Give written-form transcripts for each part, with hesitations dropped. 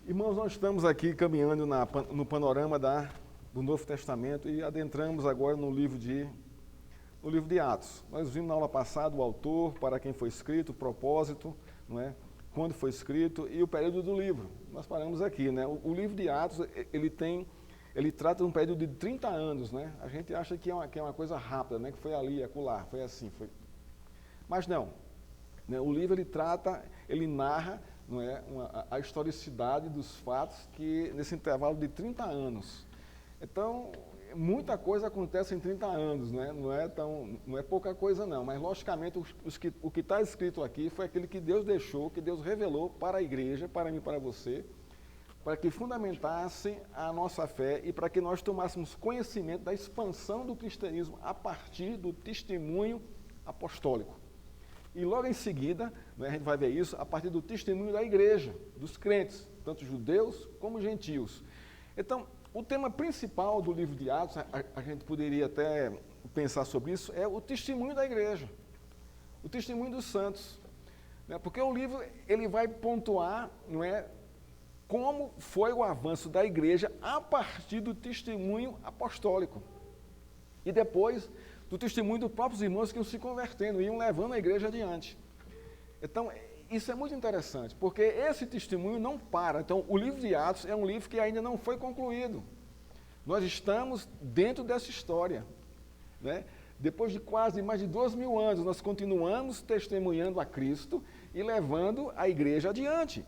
Irmãos, nós estamos aqui caminhando no panorama do Novo Testamento e adentramos agora no livro de Atos. Nós vimos na aula passada o autor, para quem foi escrito, o propósito, não é? Quando foi escrito e o período do livro. Nós paramos aqui, né? O livro de Atos, ele trata de um período de 30 anos, né? A gente acha que é uma coisa rápida, né? Que foi ali, acolá, foi assim, foi. Mas não, né? O livro ele narra, não é, a historicidade dos fatos que nesse intervalo de 30 anos. Então, muita coisa acontece em 30 anos, né? Não é pouca coisa não, mas logicamente o que está escrito aqui foi aquele que Deus deixou, que Deus revelou para a igreja, para mim e para você, para que fundamentasse a nossa fé e para que nós tomássemos conhecimento da expansão do cristianismo a partir do testemunho apostólico. E logo em seguida, né, a gente vai ver isso a partir do testemunho da igreja, dos crentes, tanto judeus como gentios. Então, o tema principal do livro de Atos, a gente poderia até pensar sobre isso, é o testemunho da igreja, o testemunho dos santos. Né, porque o livro ele vai pontuar, não é, como foi o avanço da igreja a partir do testemunho apostólico. E depois do testemunho dos próprios irmãos que iam se convertendo, iam levando a igreja adiante. Então, isso é muito interessante, porque esse testemunho não para. Então, o livro de Atos é um livro que ainda não foi concluído. Nós estamos dentro dessa história. Né? Depois de quase mais de 2.000 anos, nós continuamos testemunhando a Cristo e levando a igreja adiante,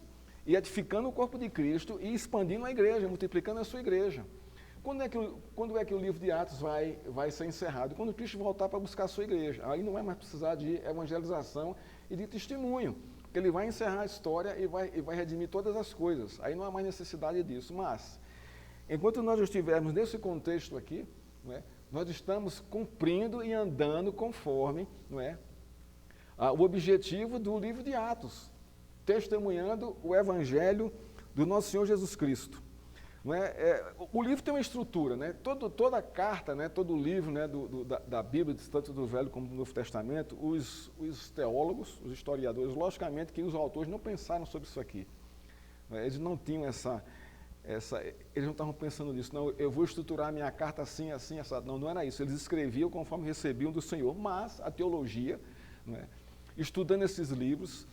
e edificando o corpo de Cristo e expandindo a igreja, multiplicando a sua igreja. Quando é que o livro de Atos vai ser encerrado? Quando Cristo voltar para buscar a sua igreja. Aí não vai mais precisar de evangelização e de testemunho, porque ele vai encerrar a história e vai redimir todas as coisas. Aí não há mais necessidade disso. Mas, enquanto nós estivermos nesse contexto aqui, não é, nós estamos cumprindo e andando conforme, não é, o objetivo do livro de Atos, testemunhando o evangelho do nosso Senhor Jesus Cristo. Não é? O livro tem uma estrutura, né? Toda a carta, né? Todo o livro, né? da Bíblia, tanto do Velho como do Novo Testamento, os teólogos, os historiadores, logicamente que os autores não pensaram sobre isso aqui. Né? Eles não tinham eles não estavam pensando nisso, não, eu vou estruturar minha carta assim, assim, essa. Não era isso, eles escreviam conforme recebiam do Senhor, mas a teologia, não é? Estudando esses livros,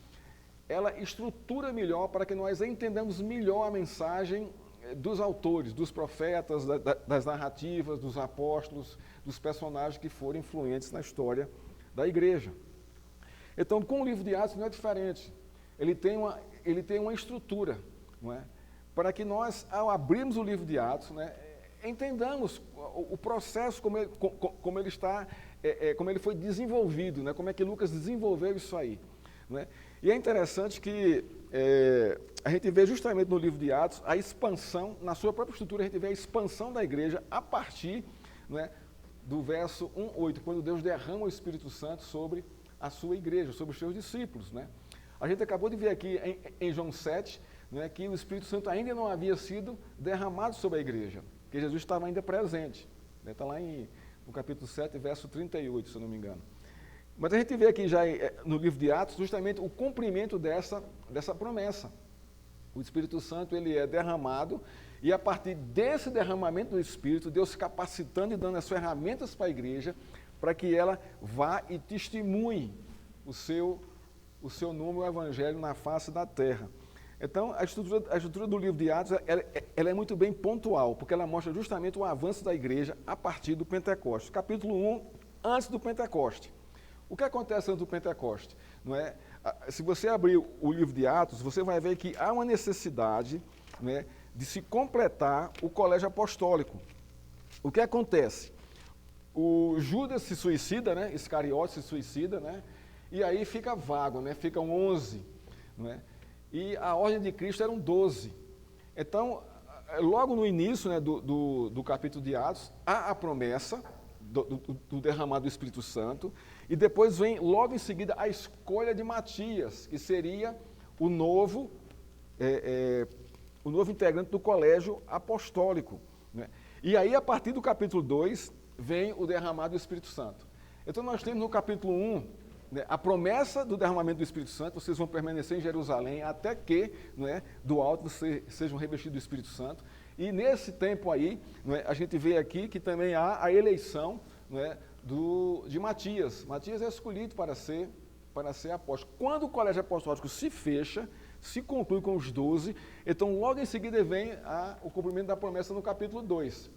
ela estrutura melhor para que nós entendamos melhor a mensagem dos autores, dos profetas, das narrativas, dos apóstolos, dos personagens que foram influentes na história da igreja. Então, com o livro de Atos não é diferente. Ele tem uma estrutura, não é? Para que nós, ao abrirmos o livro de Atos, né, entendamos o processo como ele foi desenvolvido, né, como é que Lucas desenvolveu isso aí. Não é? E é interessante que a gente vê justamente no livro de Atos a expansão, na sua própria estrutura, a gente vê a expansão da igreja a partir, não é, do verso 1:8, quando Deus derrama o Espírito Santo sobre a sua igreja, sobre os seus discípulos. Né? A gente acabou de ver aqui em João 7, né, que o Espírito Santo ainda não havia sido derramado sobre a igreja, que Jesus estava ainda presente. Está lá no capítulo 7, verso 38, se eu não me engano. Mas a gente vê aqui já no livro de Atos justamente o cumprimento dessa promessa. O Espírito Santo ele é derramado e a partir desse derramamento do Espírito, Deus se capacitando e dando as ferramentas para a igreja para que ela vá e testemunhe o seu nome, o Evangelho na face da terra. Então, a estrutura do livro de Atos ela é muito bem pontual, porque ela mostra justamente o avanço da igreja a partir do Pentecostes. Capítulo 1, antes do Pentecostes. O que acontece antes do Pentecostes? Não é? Se você abrir o livro de Atos, você vai ver que há uma necessidade, né, de se completar o colégio apostólico. O que acontece? O Judas se suicida, né? Iscariote se suicida, né? E aí fica vago, né? Ficam 11. Não é? E a ordem de Cristo eram 12. Então, logo no início, né, do capítulo de Atos, há a promessa do derramado do Espírito Santo, e depois vem logo em seguida a escolha de Matias, que seria o novo integrante do colégio apostólico. Né? E aí, a partir do capítulo 2, vem o derramado do Espírito Santo. Então, nós temos no capítulo 1 né, a promessa do derramamento do Espírito Santo, vocês vão permanecer em Jerusalém até que, não é, do alto vocês sejam revestidos do Espírito Santo. E nesse tempo aí, não é, a gente vê aqui que também há a eleição, não é, de Matias. Matias é escolhido para ser apóstolo. Quando o colégio apostólico se fecha, se conclui com os 12, então logo em seguida vem o cumprimento da promessa no capítulo 2,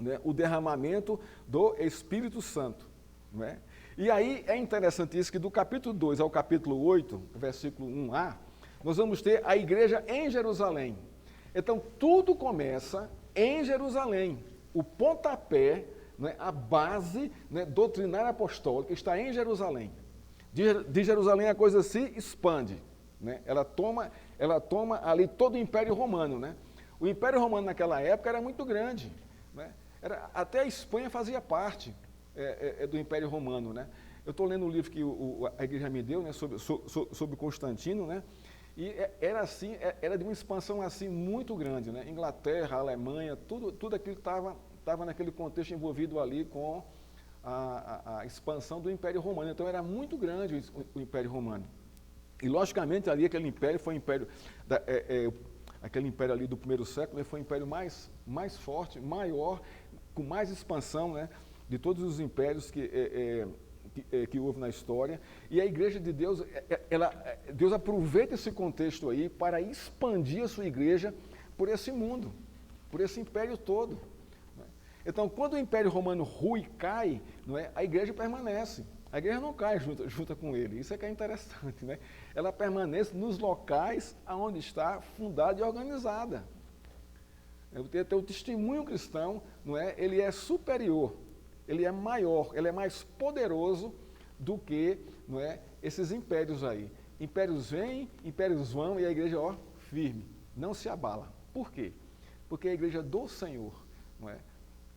né, o derramamento do Espírito Santo. Não é? E aí é interessante isso que do capítulo 2 ao capítulo 8, versículo 1a, nós vamos ter a igreja em Jerusalém. Então tudo começa em Jerusalém. O pontapé, né, a base, né, doutrinária apostólica está em Jerusalém. De Jerusalém a coisa se expande, né? Ela toma ali todo o Império Romano, né? O Império Romano naquela época era muito grande, né? Até a Espanha fazia parte do Império Romano, né? Eu estou lendo um livro que a igreja me deu, né, sobre Constantino, né? E era assim, era de uma expansão assim muito grande, né? Inglaterra, Alemanha, tudo aquilo estava naquele contexto envolvido ali com a expansão do Império Romano. Então era muito grande o Império Romano. E logicamente ali aquele império foi o império, aquele império ali do primeiro século, foi o império mais forte, maior, com mais expansão, né, de todos os impérios que houve na história. E a igreja de Deus, Deus aproveita esse contexto aí para expandir a sua igreja por esse mundo, por esse império todo. Então, quando o Império Romano rui e cai, não é, a igreja permanece. A igreja não cai junto com ele. Isso é que é interessante, né? Ela permanece nos locais onde está fundada e organizada. O testemunho cristão, não é, ele é superior, ele é maior, ele é mais poderoso do que, não é, esses impérios aí. Impérios vêm, impérios vão e a igreja, ó, firme, não se abala. Por quê? Porque é a igreja do Senhor, não é?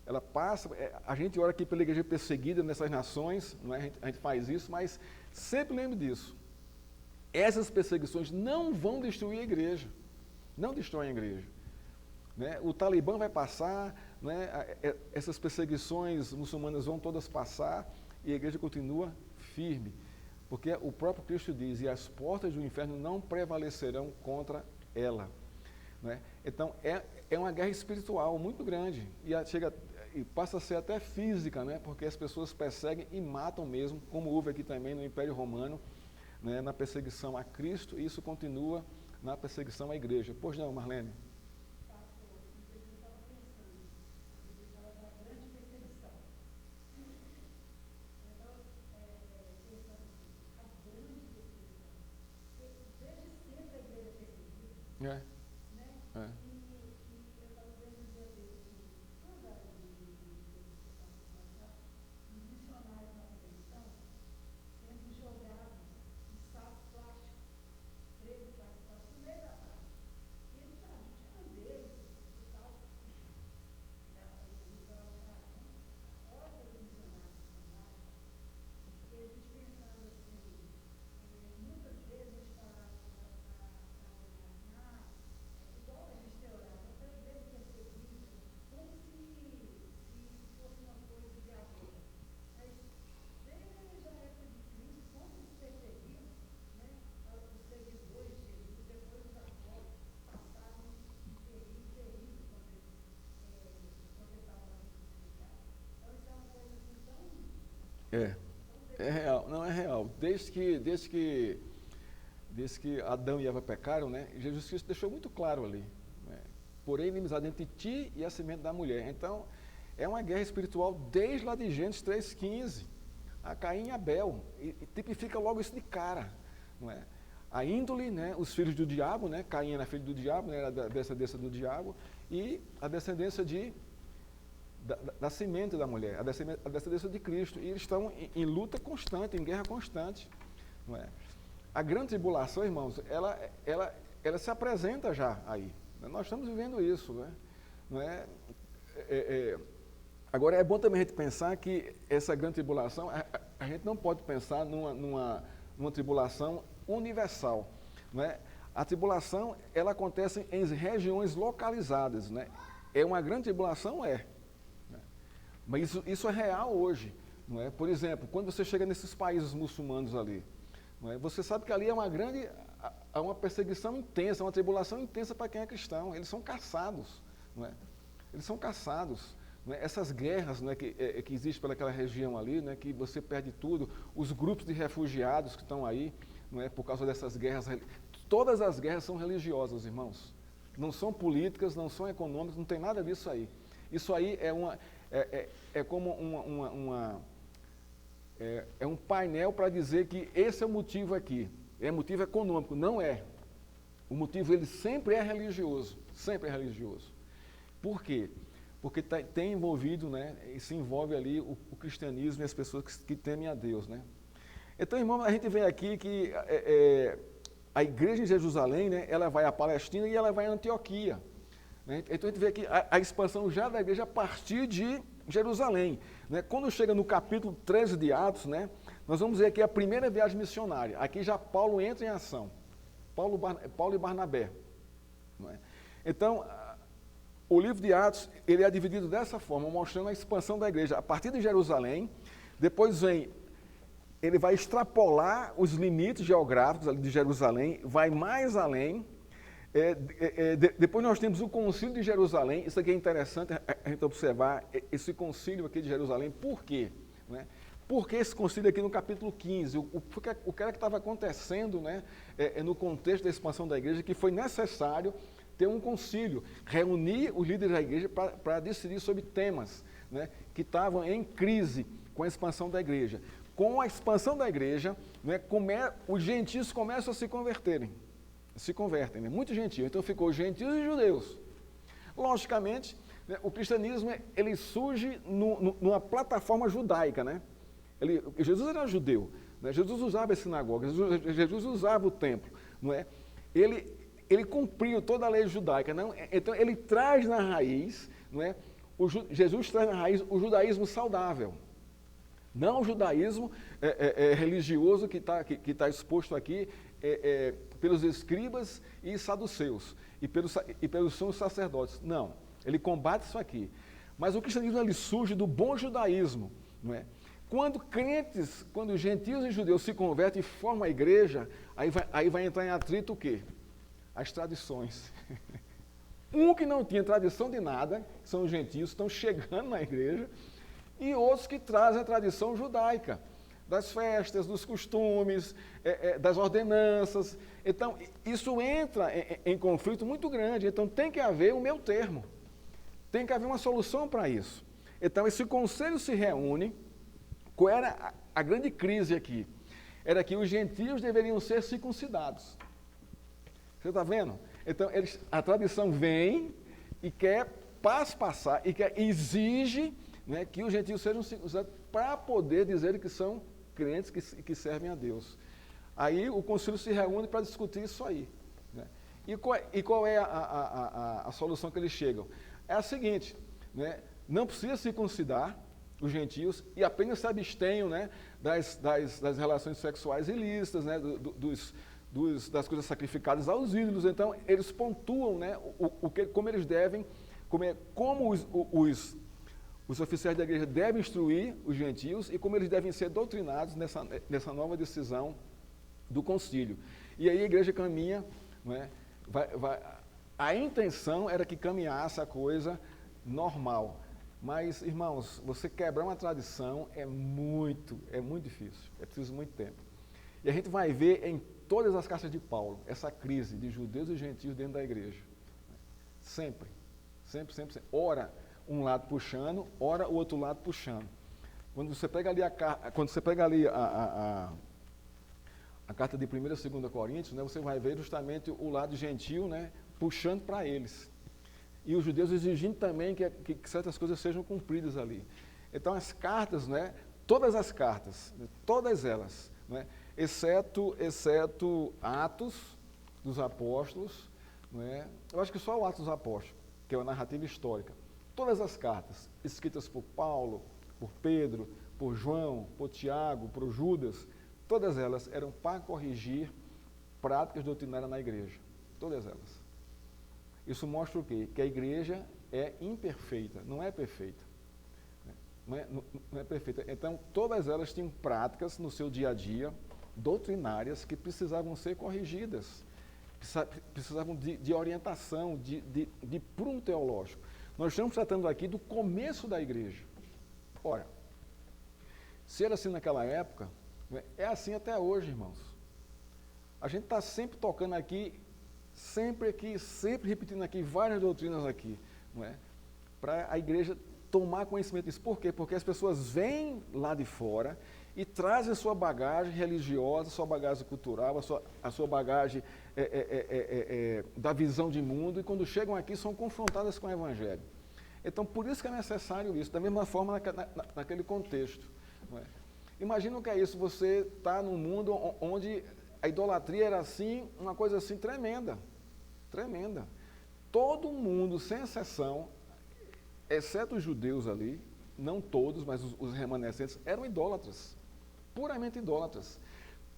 Ela passa, a gente ora aqui pela igreja perseguida nessas nações, não é? A gente faz isso, mas sempre lembre disso. Essas perseguições não vão destruir a igreja, não destroem a igreja. Né? O Talibã vai passar, né? Essas perseguições muçulmanas vão todas passar e a igreja continua firme. Porque o próprio Cristo diz, e as portas do inferno não prevalecerão contra ela. Né? Então, é uma guerra espiritual muito grande e passa a ser até física, né? Porque as pessoas perseguem e matam mesmo, como houve aqui também no Império Romano, né? Na perseguição a Cristo, e isso continua na perseguição à igreja. Pois não, Marlene? É. É real, não é real. Desde que Adão e Eva pecaram, né, Jesus Cristo deixou muito claro ali, né, porém inimizade entre ti e a semente da mulher. Então, é uma guerra espiritual desde lá de Gênesis 3,15, a Caim e Abel, e tipifica logo isso de cara, não é? A índole, né, os filhos do diabo, né, Caim era filho do diabo, né, era da descendência do diabo, e a descendência da semente da mulher, a descendência de Cristo. E eles estão em luta constante, em guerra constante. Não é? A grande tribulação, irmãos, ela se apresenta já aí. Nós estamos vivendo isso. Não é? Agora, é bom também a gente pensar que essa grande tribulação, a gente não pode pensar numa tribulação universal. Não é? A tribulação, ela acontece em regiões localizadas. Né? É uma grande tribulação? É. Mas isso é real hoje. Não é? Por exemplo, quando você chega nesses países muçulmanos ali, não é? Você sabe que ali há uma perseguição intensa, uma tribulação intensa para quem é cristão. Eles são caçados, não é? Eles são caçados. Não é? Essas guerras, não é, que existem pelaquela região ali, não é, que você perde tudo, os grupos de refugiados que estão aí, não é, por causa dessas guerras, todas as guerras são religiosas, irmãos. Não são políticas, não são econômicas, não tem nada disso aí. Isso aí é como um painel para dizer que esse é o motivo aqui. É motivo econômico, não é. O motivo, ele sempre é religioso, sempre é religioso. Por quê? Porque tem envolvido, né, e se envolve ali o cristianismo e as pessoas que temem a Deus, né? Então, irmão, a gente vê aqui que a igreja em Jerusalém, né, ela vai à Palestina e ela vai à Antioquia. Né? Então, a gente vê aqui a expansão já da igreja a partir de Jerusalém. Né? Quando chega no capítulo 13 de Atos, né, nós vamos ver aqui a primeira viagem missionária. Aqui já Paulo entra em ação. Paulo e Barnabé. Não é? Então, o livro de Atos, ele é dividido dessa forma, mostrando a expansão da igreja. A partir de Jerusalém, depois ele vai extrapolar os limites geográficos ali de Jerusalém, vai mais além. Depois nós temos o concílio de Jerusalém. Isso aqui é interessante a gente observar, esse concílio aqui de Jerusalém. Por quê? Né? Por que esse concílio aqui no capítulo 15? O que era que estava acontecendo, né, no contexto da expansão da igreja, que foi necessário ter um concílio, reunir os líderes da igreja para decidir sobre temas, né, que estavam em crise com a expansão da igreja. Com a expansão da igreja, né, os gentios começam a se converterem. Se convertem, né? Muitos gentios. Então ficou gentios e judeus. Logicamente, né, o cristianismo ele surge numa plataforma judaica, né? Jesus era judeu, né? Jesus usava a sinagoga, Jesus usava o templo, não é? Ele cumpriu toda a lei judaica, não? Então ele traz na raiz, não é? Jesus traz na raiz o judaísmo saudável. Não o judaísmo religioso que está exposto aqui pelos escribas e saduceus e pelos sumos sacerdotes. Não, ele combate isso aqui. Mas o cristianismo ele surge do bom judaísmo. Não é? Quando gentios e judeus se convertem e formam a igreja, aí vai entrar em atrito o quê? As tradições. Um que não tinha tradição de nada, que são os gentios, estão chegando na igreja, e outros que trazem a tradição judaica, das festas, dos costumes, das ordenanças. Então, isso entra em conflito muito grande. Então, tem que haver o meio termo. Tem que haver uma solução para isso. Então, esse conselho se reúne. Qual era a grande crise aqui? Era que os gentios deveriam ser circuncidados. Você está vendo? Então, a tradição vem e quer passar, e exige, né, que os gentios sejam circuncidados para poder dizer que são crentes que servem a Deus. Aí o concílio se reúne para discutir isso aí. Né? E qual é a solução que eles chegam? É a seguinte, né, não precisa circuncidar os gentios e apenas se abstenham, né, das relações sexuais ilícitas, né, das coisas sacrificadas aos ídolos. Então, eles pontuam, né, como eles devem, como os oficiais da igreja devem instruir os gentios e como eles devem ser doutrinados nessa nova decisão do concílio. E aí a igreja caminha, não é, a intenção era que caminhasse a coisa normal. Mas, irmãos, você quebrar uma tradição é muito difícil, é preciso muito tempo. E a gente vai ver em todas as cartas de Paulo essa crise de judeus e gentios dentro da igreja. Sempre. Ora um lado puxando, ora o outro lado puxando. Quando você pega ali a carta de 1 e 2 Coríntios, né, você vai ver justamente o lado gentil, né, puxando para eles. E os judeus exigindo também que certas coisas sejam cumpridas ali. Então as cartas, né, todas as cartas, todas elas, né, exceto Atos dos Apóstolos, né, eu acho que só o Atos dos Apóstolos, que é uma narrativa histórica. Todas as cartas escritas por Paulo, por Pedro, por João, por Tiago, por Judas, todas elas eram para corrigir práticas doutrinárias na igreja. Todas elas. Isso mostra o quê? Que a igreja é imperfeita, não é perfeita. não é perfeita. Então, todas elas tinham práticas no seu dia a dia, doutrinárias, que precisavam ser corrigidas, precisavam de orientação, de prumo teológico. Nós estamos tratando aqui do começo da igreja. Ora, se era assim naquela época, é assim até hoje, irmãos. A gente está sempre tocando aqui, sempre repetindo aqui, várias doutrinas aqui, não é? Para a igreja tomar conhecimento disso. Por quê? Porque as pessoas vêm lá de fora e trazem a sua bagagem religiosa, a sua bagagem cultural, a sua bagagem da visão de mundo, e quando chegam aqui são confrontadas com o Evangelho. Então, por isso que é necessário isso, da mesma forma naquele contexto. Não é? Imagina o que é isso, você está num mundo onde a idolatria era assim, uma coisa assim tremenda, tremenda. Todo mundo, sem exceção, exceto os judeus ali, não todos, mas os remanescentes, eram idólatras, puramente idólatras.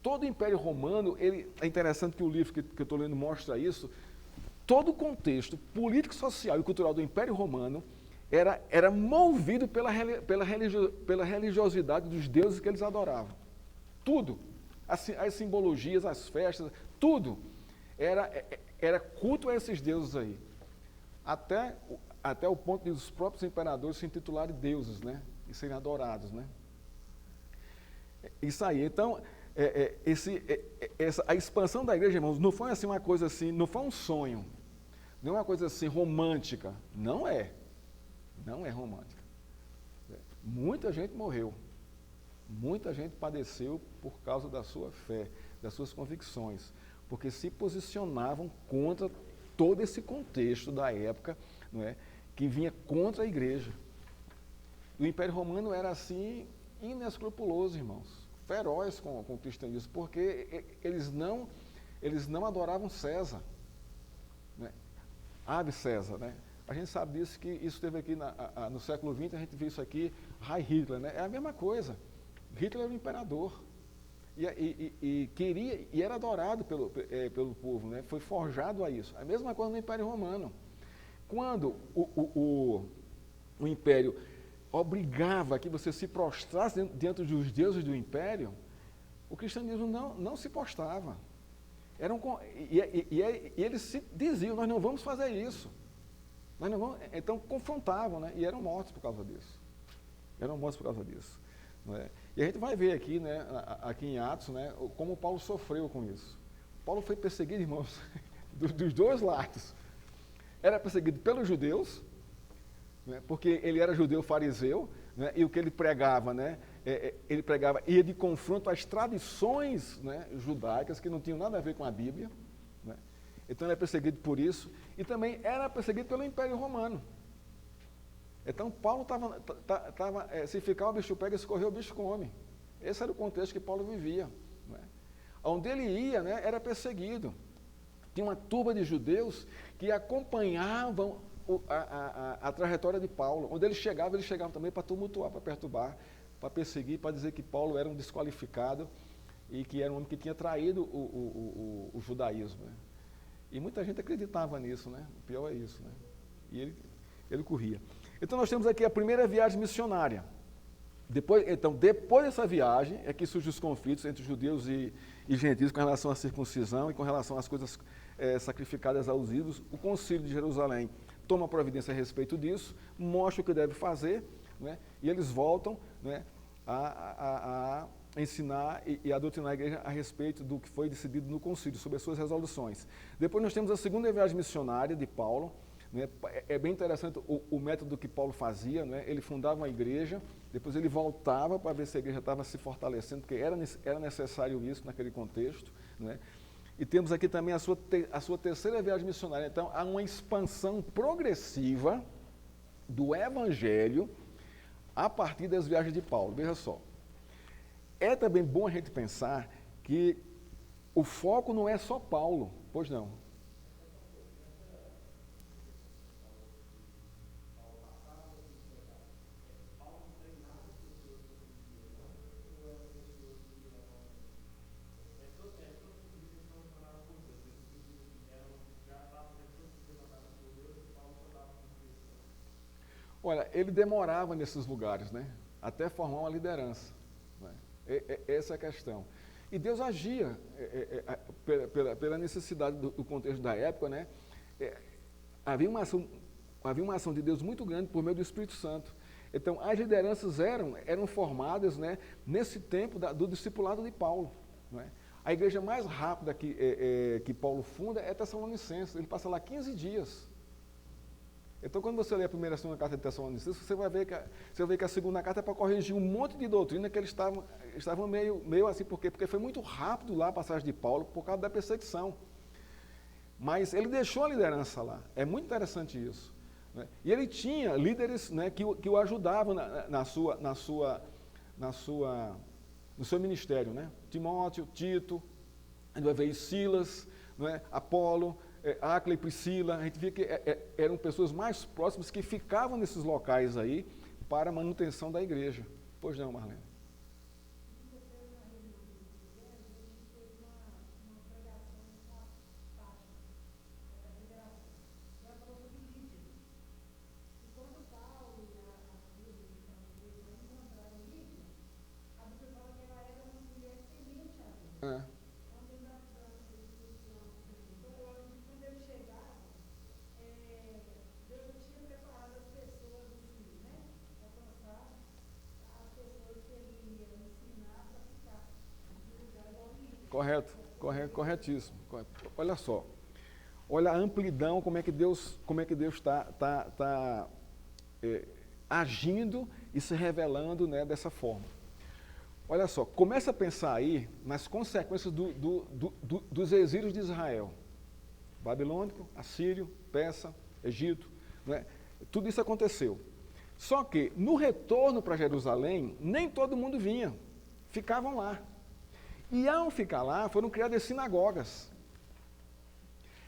Todo o Império Romano, é interessante que o livro que eu estou lendo mostra isso, todo o contexto político, social e cultural do Império Romano era movido pela religiosidade dos deuses que eles adoravam. Tudo, as simbologias, as festas, tudo, era culto a esses deuses aí. Até o ponto de os próprios imperadores se intitularem deuses, né? E serem adorados, né? Isso aí. Então, a expansão da igreja, irmãos, não foi assim uma coisa assim, não foi um sonho, não é uma coisa assim romântica. Não é romântica. Muita gente morreu, muita gente padeceu por causa da sua fé, das suas convicções, porque se posicionavam contra todo esse contexto da época, não é, que vinha contra a igreja. O Império Romano era assim, inescrupuloso, irmãos, feroz com o cristianismo, porque eles não adoravam César, né? Ave César, né? A gente sabe disso, que isso teve aqui no século XX, a gente viu isso aqui, Heil Hitler, né? É a mesma coisa. Hitler era o imperador. E era adorado pelo povo, né? Foi forjado a isso. A mesma coisa no Império Romano. Quando o Império obrigava que você se prostrasse diante dos deuses do Império, o cristianismo não se prostrava. E eles se diziam, nós não vamos fazer isso. Nós não vamos, então confrontavam, né? E eram mortos por causa disso. Não é? E a gente vai ver aqui, né, aqui em Atos, né, como Paulo sofreu com isso. Paulo foi perseguido, irmãos, dos dois lados. Era perseguido pelos judeus, né, porque ele era judeu fariseu, né, e o que ele pregava, né, ia de confronto às tradições, né, judaicas, que não tinham nada a ver com a Bíblia. Né. Então ele é perseguido por isso, e também era perseguido pelo Império Romano. Então Paulo estava, se ficar o bicho pega, se correr o bicho come. Esse era o contexto que Paulo vivia. Né. Onde ele ia, né, era perseguido. Tinha uma turba de judeus que acompanhavam a trajetória de Paulo. Onde ele chegava também para tumultuar, para perturbar, para perseguir, para dizer que Paulo era um desqualificado e que era um homem que tinha traído o judaísmo. Né. E muita gente acreditava nisso, né? O pior é isso, né? E ele corria. Então nós temos aqui a primeira viagem missionária. Depois dessa viagem é que surgem os conflitos entre judeus e gentios com relação à circuncisão e com relação às coisas sacrificadas aos ídolos. O Concílio de Jerusalém toma providência a respeito disso, mostra o que deve fazer, né? E eles voltam, né, a ensinar e a doutrinar a igreja a respeito do que foi decidido no concílio, sobre as suas resoluções. Depois nós temos a segunda viagem missionária de Paulo. Né? É bem interessante o método que Paulo fazia, né? Ele fundava uma igreja, depois ele voltava para ver se a igreja estava se fortalecendo, porque era necessário isso naquele contexto. Né? E temos aqui também a sua terceira viagem missionária. Então, há uma expansão progressiva do evangelho a partir das viagens de Paulo. Veja só. É também bom a gente pensar que o foco não é só Paulo, pois não. Olha, ele demorava nesses lugares, né? até formar uma liderança. Né? Essa é a questão. E Deus agia pela necessidade do contexto da época, né? Havia uma ação de Deus muito grande por meio do Espírito Santo. Então, as lideranças eram formadas, né, nesse tempo do discipulado de Paulo. Não é? A igreja mais rápida que Paulo funda é Tessalonicenses. Ele passa lá 15 dias. Então, quando você lê a primeira e a segunda carta de Tessalonicenses, você vai ver que a segunda carta é para corrigir um monte de doutrina que eles estavam meio assim. Por quê? Porque foi muito rápido lá a passagem de Paulo por causa da perseguição. Mas ele deixou a liderança lá. É muito interessante isso. Né? E ele tinha líderes, né, que o ajudavam no seu ministério. Né? Timóteo, Tito, a gente vai ver Silas, né, Apolo, Áquila e Priscila. A gente vê que eram pessoas mais próximas que ficavam nesses locais aí para a manutenção da igreja. Pois não, Marlene? É. Corretíssimo. Olha só, olha a amplidão, como é que Deus está agindo e se revelando, né, dessa forma. Olha só, começa a pensar aí nas consequências dos exílios de Israel. Babilônico, assírio, persa, Egito, né? Tudo isso aconteceu. Só que, no retorno para Jerusalém, nem todo mundo vinha, ficavam lá. E ao ficar lá, foram criadas sinagogas.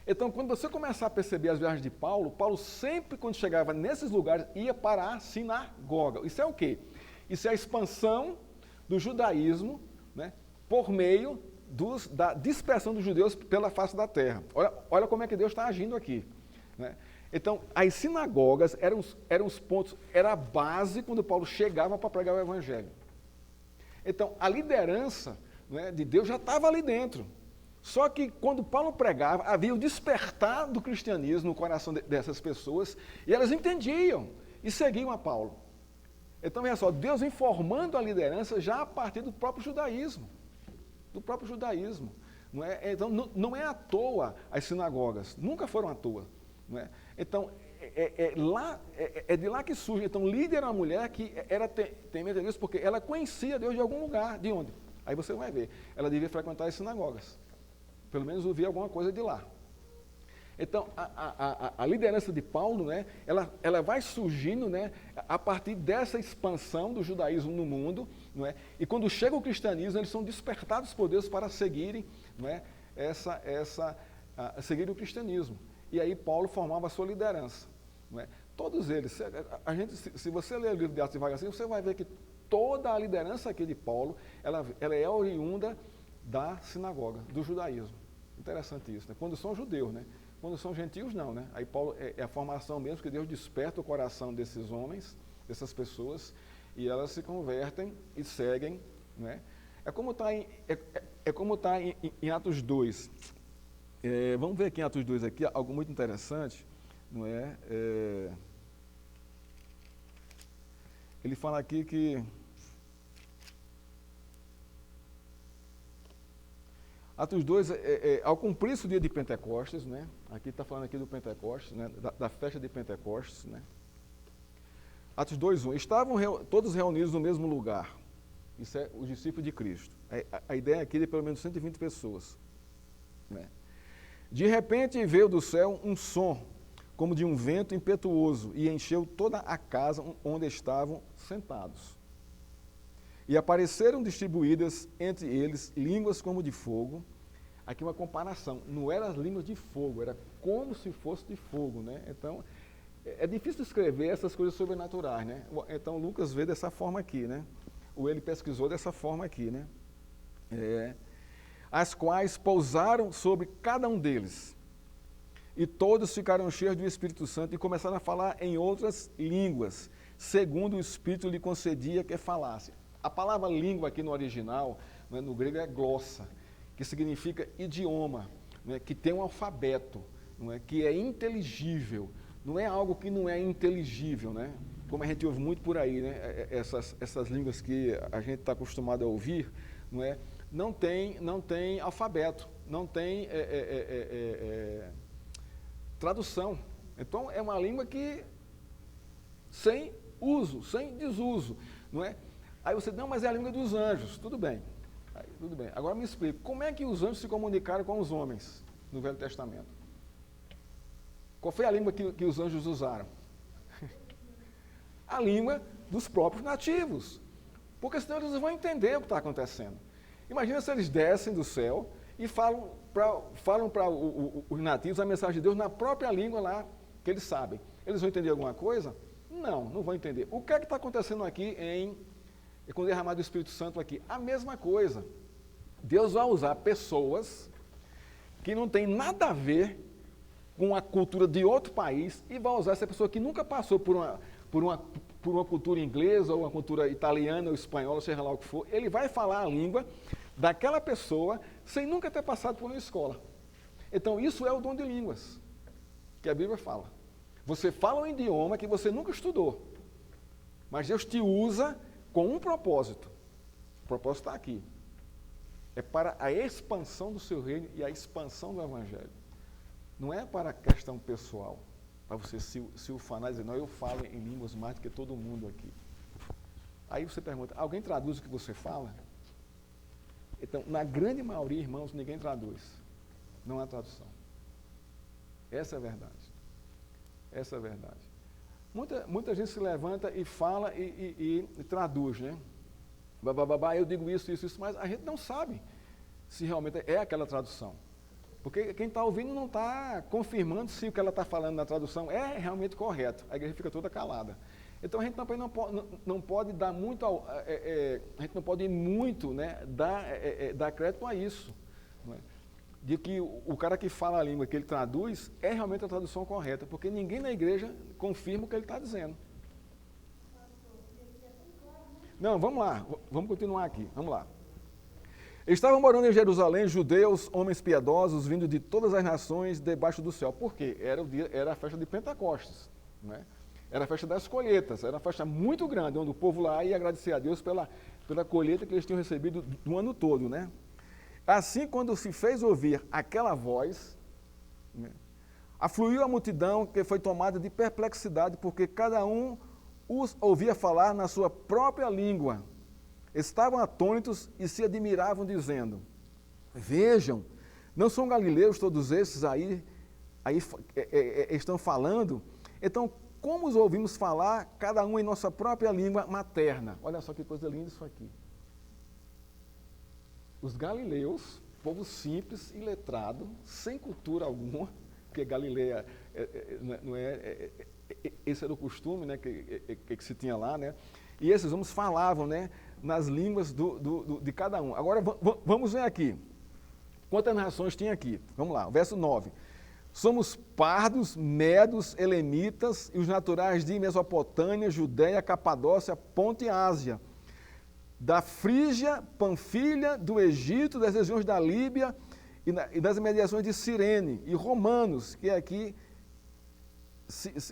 Então, quando você começar a perceber as viagens de Paulo, Paulo sempre, quando chegava nesses lugares, ia para a sinagoga. Isso é o quê? Isso é a expansão do judaísmo, né, por meio da dispersão dos judeus pela face da terra. Olha como é que Deus está agindo aqui. Né? Então, as sinagogas eram os pontos, era a base quando Paulo chegava para pregar o evangelho. Então, a liderança, né, de Deus já estava ali dentro. Só que quando Paulo pregava, havia o despertar do cristianismo no coração dessas pessoas, e elas entendiam e seguiam a Paulo. Então, veja só, Deus informando a liderança já a partir do próprio judaísmo. Do próprio judaísmo. Não é? Então, não é à toa as sinagogas, nunca foram à toa. Não é? Então, é de lá que surge. Então, líder era uma mulher que era temente a Deus, porque ela conhecia Deus de algum lugar. De onde? Aí você vai ver. Ela devia frequentar as sinagogas. Pelo menos ouvir alguma coisa de lá. Então, a liderança de Paulo, né, ela vai surgindo, né, a partir dessa expansão do judaísmo no mundo. Não é? E quando chega o cristianismo, eles são despertados por Deus para seguirem, não é, seguirem o cristianismo. E aí Paulo formava a sua liderança. Não é? Todos eles. Se você ler o livro de Atos devagarzinho, você vai ver que toda a liderança aqui de Paulo, ela é oriunda da sinagoga, do judaísmo. Interessante isso, né? Quando são judeus, né? Quando são gentios, não, né? Aí Paulo é a formação mesmo, que Deus desperta o coração desses homens, dessas pessoas, e elas se convertem e seguem, né? É como está em Atos 2. Vamos ver aqui em Atos 2 aqui, algo muito interessante, não é? Ele fala aqui que Atos 2, ao cumprir-se o dia de Pentecostes, né? Aqui está falando aqui do Pentecostes, né? Da festa de Pentecostes, né? Atos 2:1, estavam todos reunidos no mesmo lugar. Isso é os discípulos de Cristo. A ideia aqui é de pelo menos 120 pessoas. Né? De repente veio do céu um som, como de um vento impetuoso, e encheu toda a casa onde estavam sentados. E apareceram distribuídas entre eles línguas como de fogo. Aqui uma comparação, não eram as línguas de fogo, era como se fosse de fogo, né? Então, é difícil escrever essas coisas sobrenaturais, né? Então, Lucas vê dessa forma aqui, né? Ou ele pesquisou dessa forma aqui, né? As quais pousaram sobre cada um deles. E todos ficaram cheios do Espírito Santo e começaram a falar em outras línguas, segundo o Espírito lhe concedia que falasse. A palavra língua aqui no original, né, no grego é glossa, que significa idioma, né, que tem um alfabeto, não é, que é inteligível. Não é algo que não é inteligível, né? Como a gente ouve muito por aí, né? Essas línguas que a gente está acostumado a ouvir, não é? Não tem alfabeto, não tem tradução. Então, é uma língua que sem uso, sem desuso, não é? Aí você diz, não, mas é a língua dos anjos. Tudo bem. Aí, tudo bem. Agora me explica, como é que os anjos se comunicaram com os homens no Velho Testamento? Qual foi a língua que os anjos usaram? A língua dos próprios nativos. Porque senão eles não vão entender o que está acontecendo. Imagina se eles descem do céu e falam para os nativos a mensagem de Deus na própria língua lá que eles sabem. Eles vão entender alguma coisa? Não vão entender. O que é que está acontecendo aqui com o derramado do Espírito Santo aqui? A mesma coisa. Deus vai usar pessoas que não têm nada a ver com a cultura de outro país e vai usar essa pessoa que nunca passou por uma cultura inglesa ou uma cultura italiana ou espanhola, seja lá o que for, ele vai falar a língua daquela pessoa sem nunca ter passado por uma escola. Então, isso é o dom de línguas, que a Bíblia fala. Você fala um idioma que você nunca estudou, mas Deus te usa com um propósito. O propósito está aqui. É para a expansão do seu reino e a expansão do Evangelho. Não é para a questão pessoal, para você se ufanar e dizer, não, eu falo em línguas mais do que todo mundo aqui. Aí você pergunta, alguém traduz o que você fala? Então, na grande maioria, irmãos, ninguém traduz. Não há tradução. Essa é a verdade. Essa é a verdade. Muita gente se levanta e fala e traduz, né? Eu digo isso, mas a gente não sabe se realmente é aquela tradução. Porque quem está ouvindo não está confirmando se o que ela está falando na tradução é realmente correto. A igreja fica toda calada. Então a gente também não pode dar muito, a gente não pode muito, né, dar crédito a isso. Não é? De que o cara que fala a língua que ele traduz é realmente a tradução correta, porque ninguém na igreja confirma o que ele está dizendo. Não, vamos lá, vamos continuar aqui, vamos lá. Estavam morando em Jerusalém judeus, homens piedosos, vindo de todas as nações debaixo do céu. Por quê? Era a festa de Pentecostes, né? Era a festa das colheitas, era uma festa muito grande, onde o povo lá ia agradecer a Deus pela colheita que eles tinham recebido do ano todo, né? Assim, quando se fez ouvir aquela voz, né, afluiu a multidão que foi tomada de perplexidade, porque cada um os ouvia falar na sua própria língua. Estavam atônitos e se admiravam, dizendo, vejam, não são galileus todos esses aí estão falando? Então, como os ouvimos falar, cada um em nossa própria língua materna? Olha só que coisa linda isso aqui. Os galileus, povo simples, iletrado, sem cultura alguma, porque Galileia esse era o costume, né, que se tinha lá, né? E esses homens falavam, né, nas línguas de cada um. Agora, vamos ver aqui. Quantas nações tinha aqui? Vamos lá, verso 9. Somos pardos, medos, elemitas e os naturais de Mesopotâmia, Judéia, Capadócia, Ponto e Ásia, da Frígia, Panfilha, do Egito, das regiões da Líbia e das imediações de Cirene, e romanos, que aqui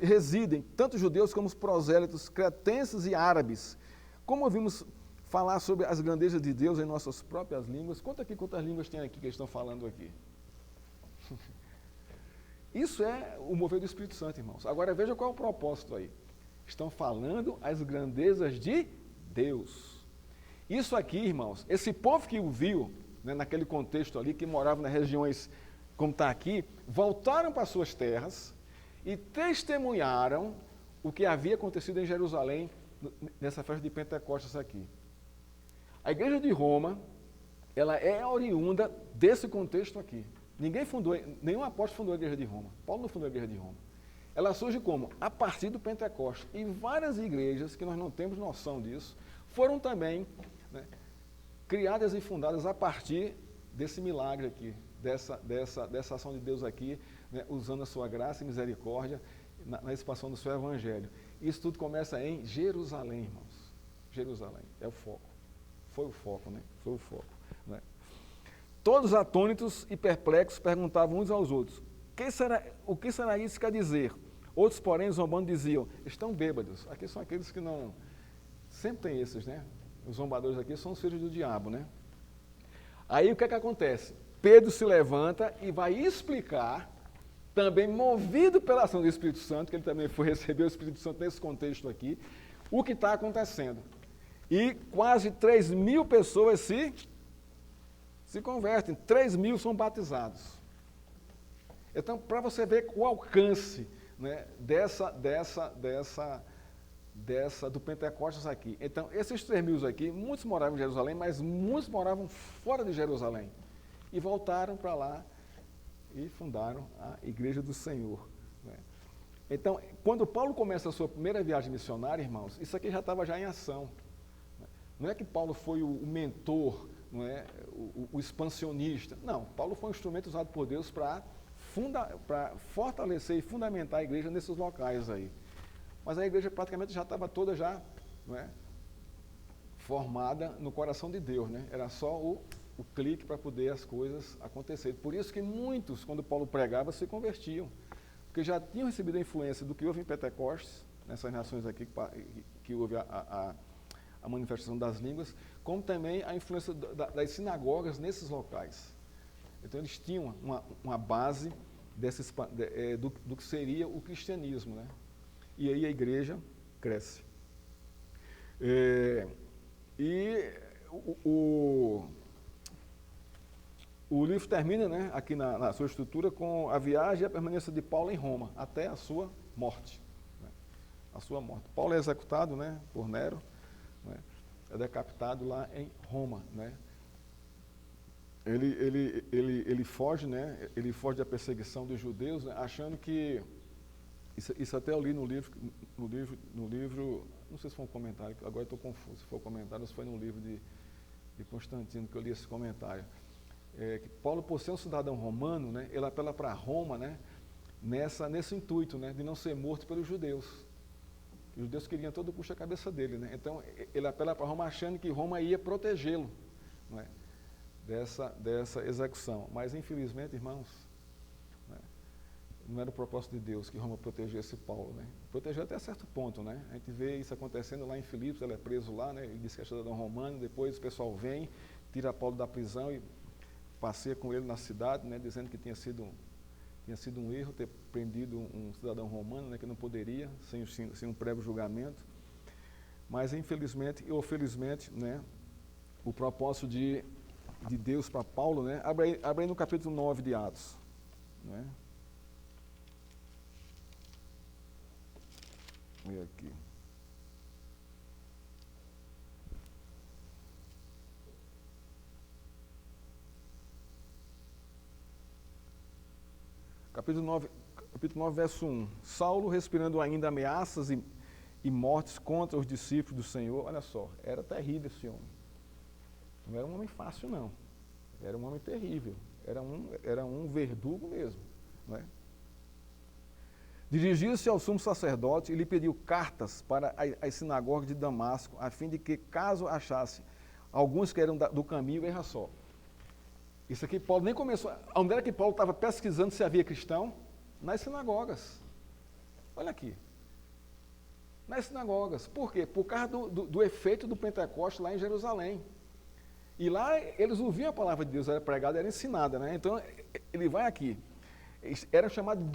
residem, tanto judeus como os prosélitos, cretenses e árabes. Como ouvimos falar sobre as grandezas de Deus em nossas próprias línguas? Conta aqui quantas línguas tem aqui que eles estão falando aqui. Isso é o mover do Espírito Santo, irmãos. Agora veja qual é o propósito aí. Estão falando as grandezas de Deus. Isso aqui, irmãos, esse povo que o viu, né, naquele contexto ali, que morava nas regiões como está aqui, voltaram para suas terras e testemunharam o que havia acontecido em Jerusalém nessa festa de Pentecostes aqui. A igreja de Roma, ela é oriunda desse contexto aqui. Nenhum apóstolo fundou a igreja de Roma. Paulo não fundou a igreja de Roma. Ela surge como? A partir do Pentecostes. E várias igrejas, que nós não temos noção disso, foram também, né, criadas e fundadas a partir desse milagre aqui, dessa ação de Deus aqui, né, usando a sua graça e misericórdia na expansão do seu evangelho. Isso tudo começa em Jerusalém, irmãos. Jerusalém, é o foco. Foi o foco, né? Foi o foco. Né? Todos atônitos e perplexos perguntavam uns aos outros, o que será isso quer dizer? Outros, porém, zombando, diziam, estão bêbados. Aqui são aqueles que não... Sempre tem esses, né? Os zombadores aqui são os filhos do diabo, né? Aí o que é que acontece? Pedro se levanta e vai explicar, também movido pela ação do Espírito Santo, que ele também foi receber o Espírito Santo nesse contexto aqui, o que está acontecendo. E quase 3.000 pessoas se convertem, 3.000 são batizados. Então, para você ver o alcance, né, do Pentecostes aqui. Então, esses 3.000 aqui, muitos moravam em Jerusalém, mas muitos moravam fora de Jerusalém. E voltaram para lá e fundaram a Igreja do Senhor. Né? Então, quando Paulo começa a sua primeira viagem missionária, irmãos, isso aqui já estava já em ação. Não é que Paulo foi o mentor, não é, o expansionista. Não, Paulo foi um instrumento usado por Deus para fortalecer e fundamentar a igreja nesses locais aí. Mas a igreja praticamente já estava toda já, não é, formada no coração de Deus, né? Era só o clique para poder as coisas acontecerem. Por isso que muitos, quando Paulo pregava, se convertiam, porque já tinham recebido a influência do que houve em Pentecostes, nessas nações aqui que houve a manifestação das línguas, como também a influência das sinagogas nesses locais. Então eles tinham uma base do que seria o cristianismo, né? E aí a igreja cresce. O livro termina, né, aqui na sua estrutura com a viagem e a permanência de Paulo em Roma, até a sua morte. Né? A sua morte. Paulo é executado, né, por Nero, né, é decapitado lá em Roma. Né? Ele foge, né, ele foge da perseguição dos judeus, né, achando que... Isso até eu li no livro, não sei se foi um comentário, agora estou confuso, se foi um comentário ou se foi no livro de Constantino que eu li esse comentário. Que Paulo, por ser um cidadão romano, né, ele apela para Roma, né, nesse intuito, né, de não ser morto pelos judeus. Os judeus queriam a todo custo a cabeça dele. Né? Então, ele apela para Roma achando que Roma ia protegê-lo, né, dessa execução. Mas, infelizmente, irmãos, não era o propósito de Deus que Roma protegesse Paulo, né? Protegeu até certo ponto, né? A gente vê isso acontecendo lá em Filipos, ele é preso lá, né? Ele diz que é cidadão romano, depois o pessoal vem, tira Paulo da prisão e passeia com ele na cidade, né? Dizendo que tinha sido um erro ter prendido um cidadão romano, né? Que não poderia, sem um prévio julgamento. Mas, infelizmente ou felizmente, né? O propósito de Deus para Paulo, né? Abre aí no capítulo 9 de Atos, né? Olha aqui. Capítulo 9, verso 1. Saulo, respirando ainda ameaças e mortes contra os discípulos do Senhor. Olha só, era terrível esse homem. Não era um homem fácil, não. Era um homem terrível. Era um verdugo mesmo. Não é? Dirigiu-se ao sumo sacerdote e lhe pediu cartas para as sinagogas de Damasco, a fim de que, caso achasse alguns que eram do caminho, veja só. Isso aqui Paulo nem começou. Onde era que Paulo estava pesquisando se havia cristão? Nas sinagogas. Olha aqui. Nas sinagogas. Por quê? Por causa do efeito do Pentecostes lá em Jerusalém. E lá eles ouviam a palavra de Deus, era pregada, era ensinada, né? Então ele vai aqui. Chamavam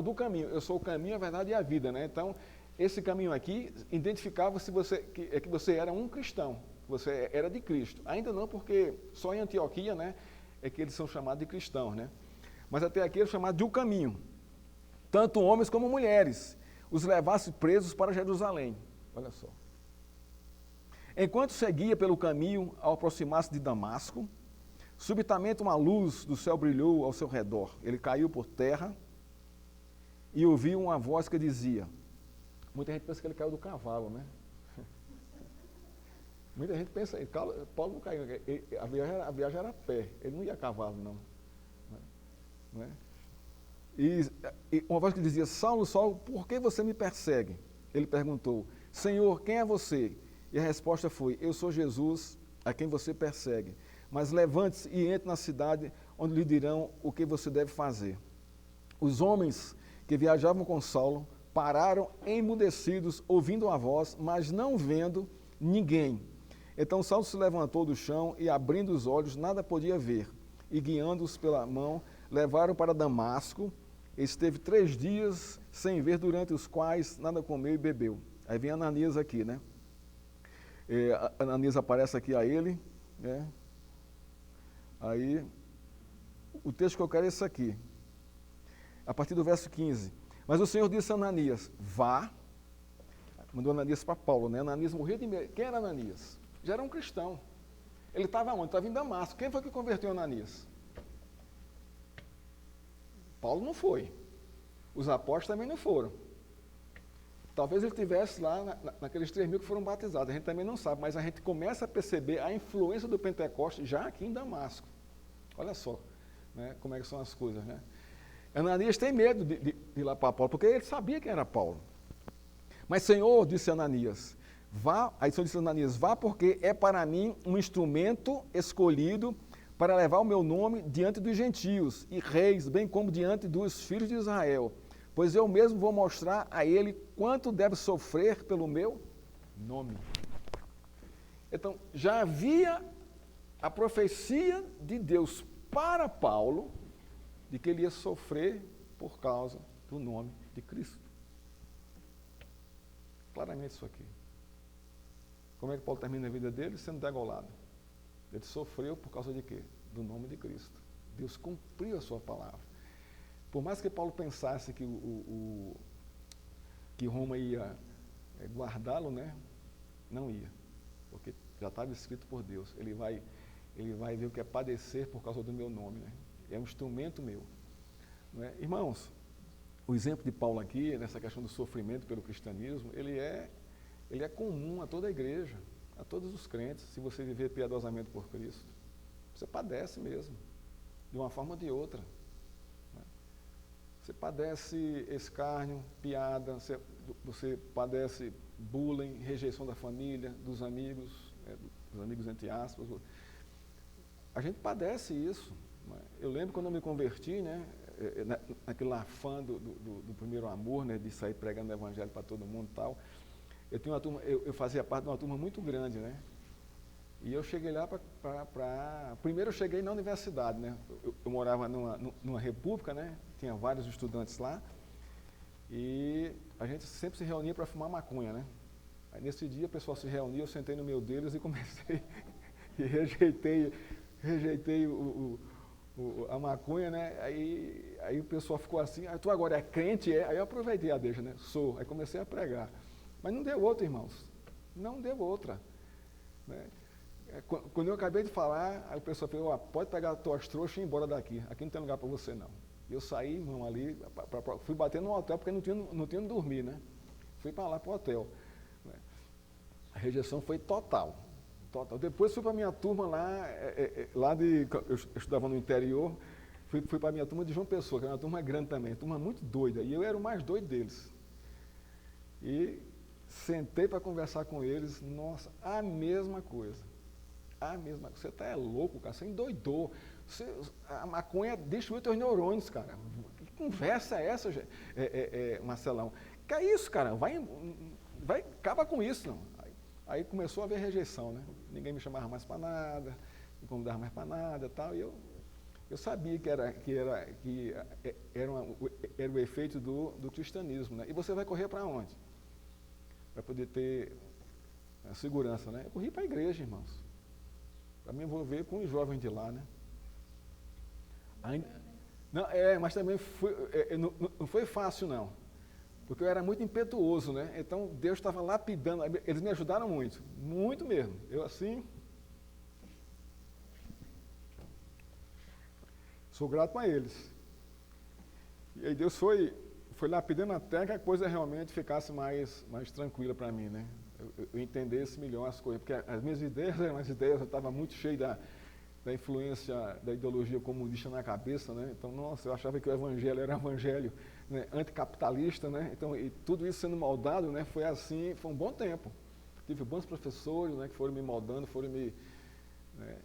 do caminho. Eu sou o caminho, a verdade e a vida, né? Então, esse caminho aqui identificava que você era um cristão, que você era de Cristo. Ainda não, porque só em Antioquia, né, é que eles são chamados de cristãos, né? Mas até aqui eles chamados de o caminho. Tanto homens como mulheres, os levasse presos para Jerusalém. Olha só. Enquanto seguia pelo caminho, ao aproximar-se de Damasco, subitamente uma luz do céu brilhou ao seu redor. Ele caiu por terra e ouviu uma voz que dizia... Muita gente pensa que ele caiu do cavalo, né? Muita gente pensa, Paulo não caiu, a viagem era a pé, ele não ia a cavalo, não. né? E uma voz que dizia, Saulo, Saulo, por que você me persegue? Ele perguntou, Senhor, quem é você? E a resposta foi, eu sou Jesus, a quem você persegue. Mas levante-se e entre na cidade, onde lhe dirão o que você deve fazer. Os homens que viajavam com Saulo pararam emudecidos, ouvindo a voz, mas não vendo ninguém. Então Saulo se levantou do chão e, abrindo os olhos, nada podia ver. E, guiando-os pela mão, levaram para Damasco. Esteve 3 dias sem ver, durante os quais nada comeu e bebeu. Aí vem Ananias aqui, né? Ananias aparece aqui a ele, né? Aí, o texto que eu quero é esse aqui, a partir do verso 15. Mas o Senhor disse a Ananias, vá, mandou Ananias para Paulo, né? Ananias morreu de medo. Quem era Ananias? Já era um cristão. Ele estava onde? Estava em Damasco. Quem foi que converteu Ananias? Paulo não foi. Os apóstolos também não foram. Talvez ele estivesse lá naqueles 3.000 que foram batizados. A gente também não sabe, mas a gente começa a perceber a influência do Pentecoste já aqui em Damasco. Olha só, né, como é que são as coisas, né? Ananias tem medo de ir lá para Paulo, porque ele sabia quem era Paulo. Mas, Senhor, disse Ananias, vá, aí o Senhor disse a Ananias, vá, porque é para mim um instrumento escolhido para levar o meu nome diante dos gentios e reis, bem como diante dos filhos de Israel. Pois eu mesmo vou mostrar a ele quanto deve sofrer pelo meu nome. Então, já havia a profecia de Deus para Paulo, de que ele ia sofrer por causa do nome de Cristo. Claramente isso aqui. Como é que Paulo termina a vida dele? Sendo degolado. Ele sofreu por causa de quê? Do nome de Cristo. Deus cumpriu a sua palavra. Por mais que Paulo pensasse que Roma ia guardá-lo, né? Não ia. Porque já estava escrito por Deus. Ele vai ver o que é padecer por causa do meu nome, né? É um instrumento meu. Não é? Irmãos, o exemplo de Paulo aqui, nessa questão do sofrimento pelo cristianismo, ele é comum a toda a igreja, a todos os crentes, se você viver piedosamente por Cristo. Você padece mesmo, de uma forma ou de outra. Né? Você padece escárnio, piada, você padece bullying, rejeição da família, dos amigos entre aspas. A gente padece isso. Eu lembro quando eu me converti, né, naquele afã do primeiro amor, né, de sair pregando o evangelho para todo mundo e tal. Eu tinha uma turma, eu fazia parte de uma turma muito grande, né? E eu cheguei lá primeiro eu cheguei na universidade, né? Eu morava numa república, né? Tinha vários estudantes lá. E a gente sempre se reunia para fumar maconha, né? Aí nesse dia o pessoal se reunia, eu sentei no meio deles e comecei e rejeitei a maconha, né? Aí o pessoal ficou assim, tu agora é crente? É? Aí eu aproveitei a deixa, né? Sou. Aí comecei a pregar. Mas não deu outra, irmãos. Não deu outra. Né? Quando eu acabei de falar, aí o pessoal falou, pode pegar as tuas trouxas e ir embora daqui. Aqui não tem lugar para você, não. Eu saí, irmão, ali, fui bater no hotel, porque não tinha onde dormir, né? Fui para lá, para o hotel. Né? A rejeição foi total. Depois fui para a minha turma eu estudava no interior, fui para a minha turma de João Pessoa, que era uma turma grande também, uma turma muito doida, e eu era o mais doido deles. E sentei para conversar com eles, nossa, a mesma coisa. Você está louco, cara, você endoidou. A maconha destruiu teus neurônios, cara. Que conversa é essa, Marcelão? Que é isso, cara? Acaba com isso, não. Aí começou a haver rejeição, né? Ninguém me chamava mais para nada, me convidava mais para nada e tal. E eu sabia que era o efeito do cristianismo, né? E você vai correr para onde? Para poder ter a segurança, né? Eu corri para a igreja, irmãos. Para me envolver com os jovens de lá, né? Não, mas também não foi fácil, não. Porque eu era muito impetuoso, né? Então Deus estava lapidando, eles me ajudaram muito, muito mesmo. Eu assim, sou grato a eles. E aí Deus foi lapidando até que a coisa realmente ficasse mais tranquila para mim, né? Eu entendesse melhor as coisas, porque as minhas ideias eram as ideias, eu estava muito cheio da influência da ideologia comunista na cabeça, né? Então, nossa, eu achava que o evangelho era um evangelho, né, anticapitalista, né? Então, e tudo isso sendo moldado, né, foi assim, foi um bom tempo. Tive bons professores, né, que foram me moldando, foram me... Né,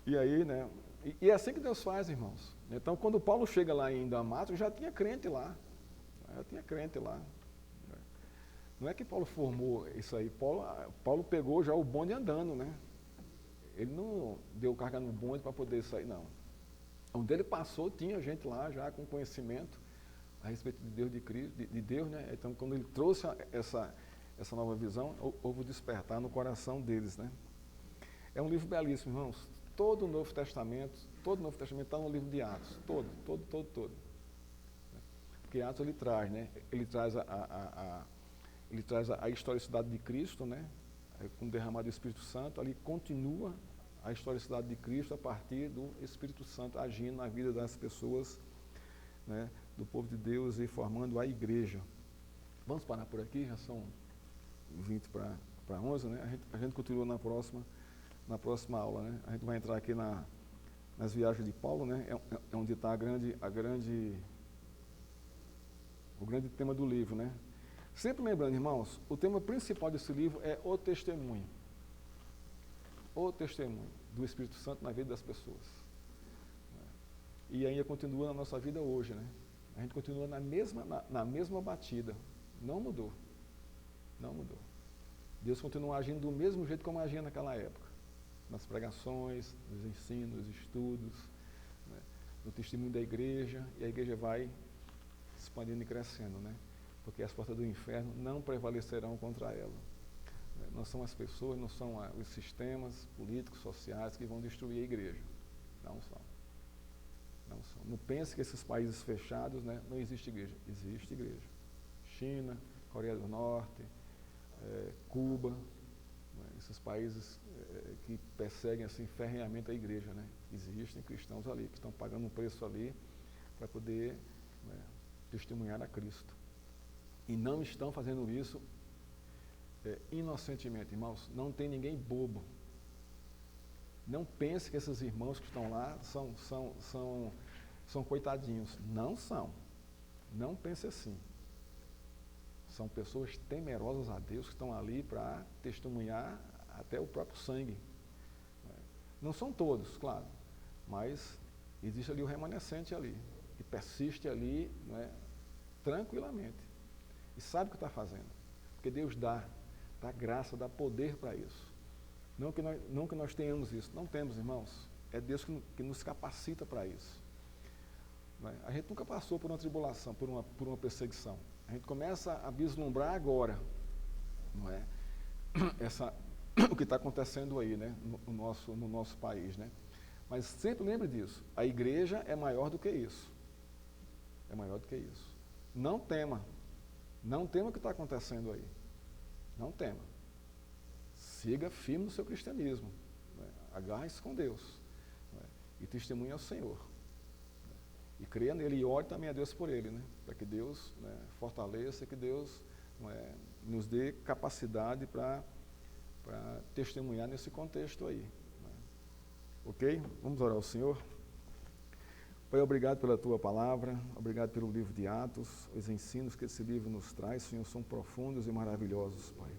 e aí, né, e é assim que Deus faz, irmãos. Então, quando Paulo chega lá em Damasco, já tinha crente lá. Já tinha crente lá. Não é que Paulo formou isso aí. Paulo pegou já o bonde andando, né? Ele não deu carga no bonde para poder sair, não. Onde ele passou, tinha gente lá já com conhecimento a respeito de Deus, de Deus, né? Então, quando ele trouxe essa nova visão, houve despertar no coração deles, né? É um livro belíssimo, irmãos. Todo o Novo Testamento está no livro de Atos. Todo. Porque Atos ele traz, né? Ele traz a historicidade de Cristo, né? Com o derramado do Espírito Santo, ali continua a historicidade de Cristo a partir do Espírito Santo agindo na vida das pessoas, né? Do povo de Deus e formando a igreja. Vamos parar por aqui, já são 20 para 11, né? A gente continua na próxima aula, né? A gente vai entrar aqui nas viagens de Paulo, né? É onde está o grande tema do livro, né? Sempre lembrando, irmãos, o tema principal desse livro é o testemunho. O testemunho do Espírito Santo na vida das pessoas. E ainda continua na nossa vida hoje, né? A gente continua na mesma batida. Não mudou. Não mudou. Deus continua agindo do mesmo jeito como agia naquela época. Nas pregações, nos ensinos, nos estudos, né? No testemunho da igreja, e a igreja vai expandindo e crescendo, né? Porque as portas do inferno não prevalecerão contra ela. Não são as pessoas, não são os sistemas políticos, sociais que vão destruir a igreja. Não são. Não são. Não pense que esses países fechados, né, não existe igreja. Existe igreja. China, Coreia do Norte, Cuba, né, esses países que perseguem assim ferrenhamente a igreja, né? Existem cristãos ali que estão pagando um preço ali para poder, né, testemunhar a Cristo. E não estão fazendo isso inocentemente, irmãos. Não tem ninguém bobo. Não pense que esses irmãos que estão lá são coitadinhos. Não são. Não pense assim. São pessoas temerosas a Deus que estão ali para testemunhar até o próprio sangue. Não são todos, claro, mas existe ali o remanescente ali, que persiste ali, né, tranquilamente. E sabe o que está fazendo. Porque Deus dá graça, dá poder para isso. Não que nós tenhamos isso. Não temos, irmãos. É Deus que nos capacita para isso. Não é? A gente nunca passou por uma tribulação, por uma perseguição. A gente começa a vislumbrar agora, não é? O que está acontecendo aí, né? no nosso país, né? Mas sempre lembre disso. A igreja é maior do que isso. É maior do que isso. Não tema. Não tema o que está acontecendo aí. Não tema. Siga firme no seu cristianismo. Né? Agarre-se com Deus. Né? E testemunhe ao Senhor. Né? E creia nele e ore também a Deus por ele. Né? Para que Deus, né, fortaleça, que Deus, né, nos dê capacidade para testemunhar nesse contexto aí. Né? Ok? Vamos orar ao Senhor. Pai, obrigado pela Tua palavra, obrigado pelo livro de Atos, os ensinos que esse livro nos traz, Senhor, são profundos e maravilhosos, Pai.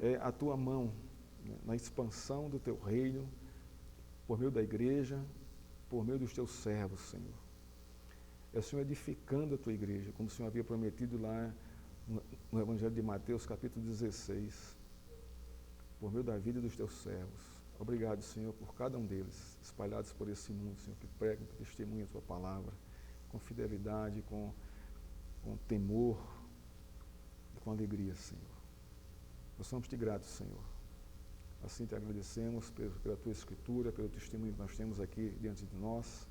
É a Tua mão, né, na expansão do Teu reino, por meio da igreja, por meio dos Teus servos, Senhor. É o Senhor edificando a Tua igreja, como o Senhor havia prometido lá no Evangelho de Mateus, capítulo 16, por meio da vida dos Teus servos. Obrigado, Senhor, por cada um deles, espalhados por esse mundo, Senhor, que pregam, que testemunham a Tua palavra, com fidelidade, com temor e com alegria, Senhor. Nós somos Te gratos, Senhor. Assim Te agradecemos pela Tua Escritura, pelo testemunho que nós temos aqui diante de nós,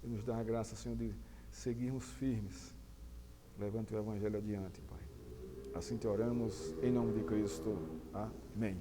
e nos dá a graça, Senhor, de seguirmos firmes, levando o Teu Evangelho adiante, Pai. Assim Te oramos, em nome de Cristo. Amém.